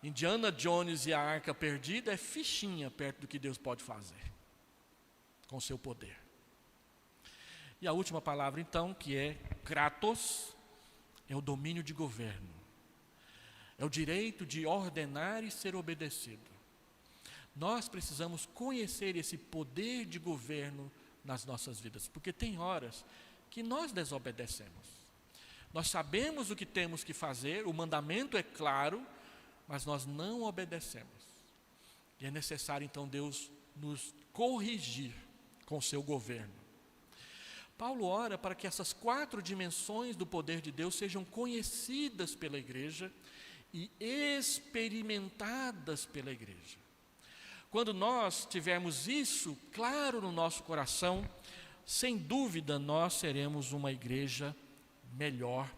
Indiana Jones e a Arca Perdida é fichinha perto do que Deus pode fazer com seu poder. E a última palavra então, que é kratos, é o domínio de governo. É o direito de ordenar e ser obedecido. Nós precisamos conhecer esse poder de governo nas nossas vidas, porque tem horas que nós desobedecemos. Nós sabemos o que temos que fazer, o mandamento é claro, mas nós não obedecemos. E é necessário então Deus nos corrigir com o seu governo. Paulo ora para que essas 4 dimensões do poder de Deus sejam conhecidas pela igreja e experimentadas pela igreja. Quando nós tivermos isso claro no nosso coração, sem dúvida nós seremos uma igreja melhor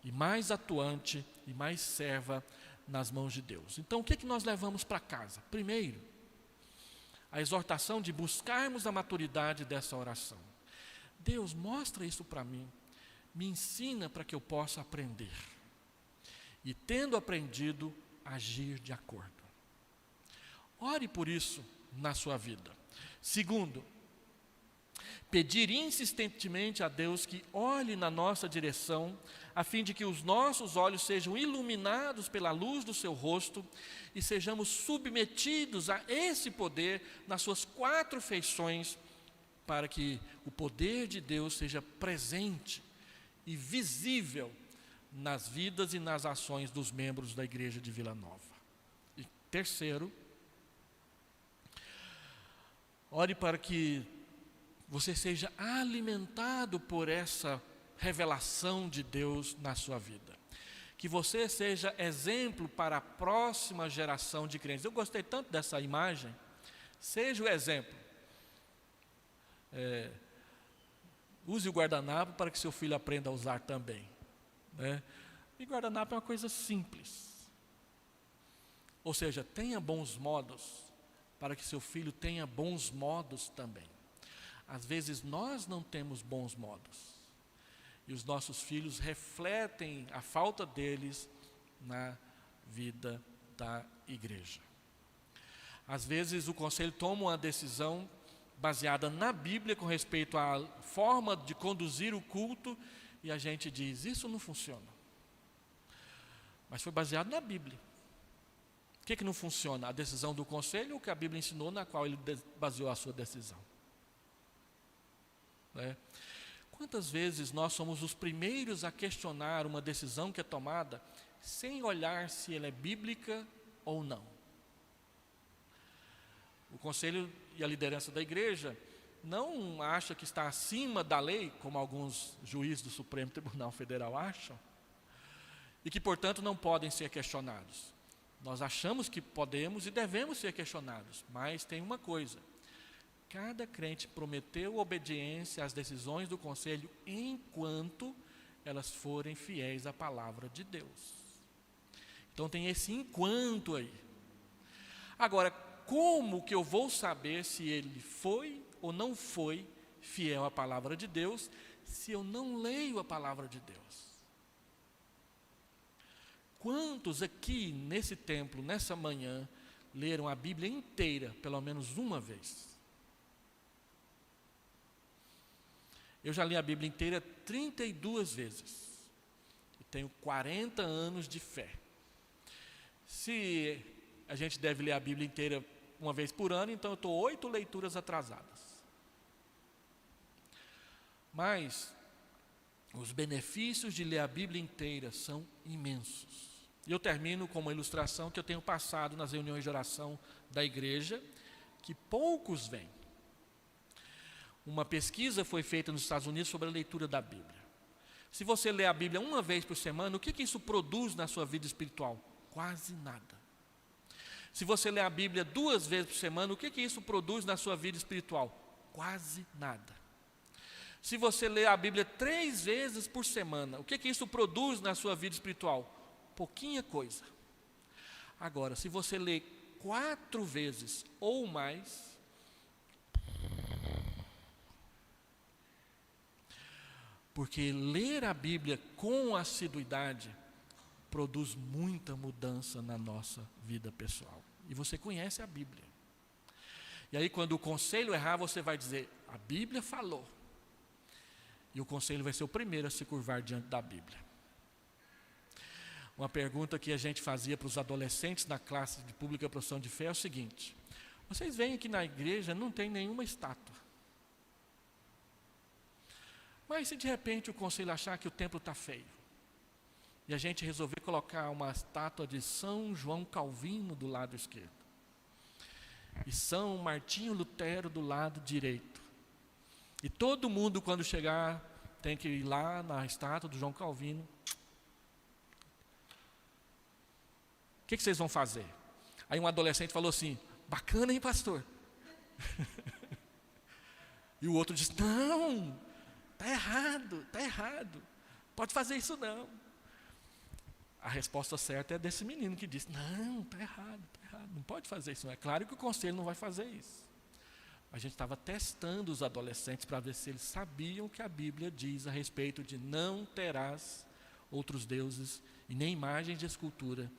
e mais atuante e mais serva nas mãos de Deus. Então o que nós levamos para casa? Primeiro, a exortação de buscarmos a maturidade dessa oração. Deus, mostra isso para mim, me ensina para que eu possa aprender. E tendo aprendido, agir de acordo. Ore por isso na sua vida. Segundo, pedir insistentemente a Deus que olhe na nossa direção, a fim de que os nossos olhos sejam iluminados pela luz do seu rosto e sejamos submetidos a esse poder nas suas 4 feições, para que o poder de Deus seja presente e visível nas vidas e nas ações dos membros da igreja de Vila Nova. E terceiro, ore para que você seja alimentado por essa revelação de Deus na sua vida. Que você seja exemplo para a próxima geração de crentes. Eu gostei tanto dessa imagem. Seja o exemplo. Use o guardanapo para que seu filho aprenda a usar também. E guardanapo é uma coisa simples. Ou seja, tenha bons modos para que seu filho tenha bons modos também. Às vezes nós não temos bons modos e os nossos filhos refletem a falta deles na vida da igreja. Às vezes o conselho toma uma decisão baseada na Bíblia com respeito à forma de conduzir o culto e a gente diz, isso não funciona. Mas foi baseado na Bíblia. O que não funciona? A decisão do conselho ou o que a Bíblia ensinou na qual ele baseou a sua decisão? Quantas vezes nós somos os primeiros a questionar uma decisão que é tomada sem olhar se ela é bíblica ou não? O conselho e a liderança da igreja não acha que está acima da lei, como alguns juízes do Supremo Tribunal Federal acham, e que, portanto, não podem ser questionados. Nós achamos que podemos e devemos ser questionados, mas tem uma coisa: cada crente prometeu obediência às decisões do conselho enquanto elas forem fiéis à palavra de Deus. Então tem esse enquanto aí. Agora, como que eu vou saber se ele foi ou não foi fiel à palavra de Deus, se eu não leio a palavra de Deus? Quantos aqui nesse templo, nessa manhã, leram a Bíblia inteira, pelo menos uma vez? Eu já li a Bíblia inteira 32 vezes. E tenho 40 anos de fé. Se a gente deve ler a Bíblia inteira uma vez por ano, então eu estou 8 leituras atrasadas. Mas os benefícios de ler a Bíblia inteira são imensos. E eu termino com uma ilustração que eu tenho passado nas reuniões de oração da igreja, que poucos vêm. Uma pesquisa foi feita nos Estados Unidos sobre a leitura da Bíblia. Se você lê a Bíblia uma vez por semana, o que isso produz na sua vida espiritual? Quase nada. Se você lê a Bíblia 2 vezes por semana, o que isso produz na sua vida espiritual? Quase nada. Se você lê a Bíblia 3 vezes por semana, o que isso produz na sua vida espiritual? Pouquinha coisa. Agora, se você lê 4 vezes ou mais, porque ler a Bíblia com assiduidade produz muita mudança na nossa vida pessoal. E você conhece a Bíblia. E aí, quando o conselho errar, você vai dizer, a Bíblia falou. E o conselho vai ser o primeiro a se curvar diante da Bíblia. Uma pergunta que a gente fazia para os adolescentes na classe de pública profissão de fé é o seguinte: vocês veem que na igreja não tem nenhuma estátua. Mas se de repente o conselho achar que o templo está feio, e a gente resolver colocar uma estátua de São João Calvino do lado esquerdo, e São Martinho Lutero do lado direito, e todo mundo quando chegar tem que ir lá na estátua do João Calvino, o que vocês vão fazer? Aí um adolescente falou assim, bacana, hein, pastor? E o outro disse, não, está errado, pode fazer isso não. A resposta certa é desse menino que disse, não, está errado, não pode fazer isso não. É claro que o conselho não vai fazer isso. A gente estava testando os adolescentes para ver se eles sabiam o que a Bíblia diz a respeito de não terás outros deuses e nem imagens de escultura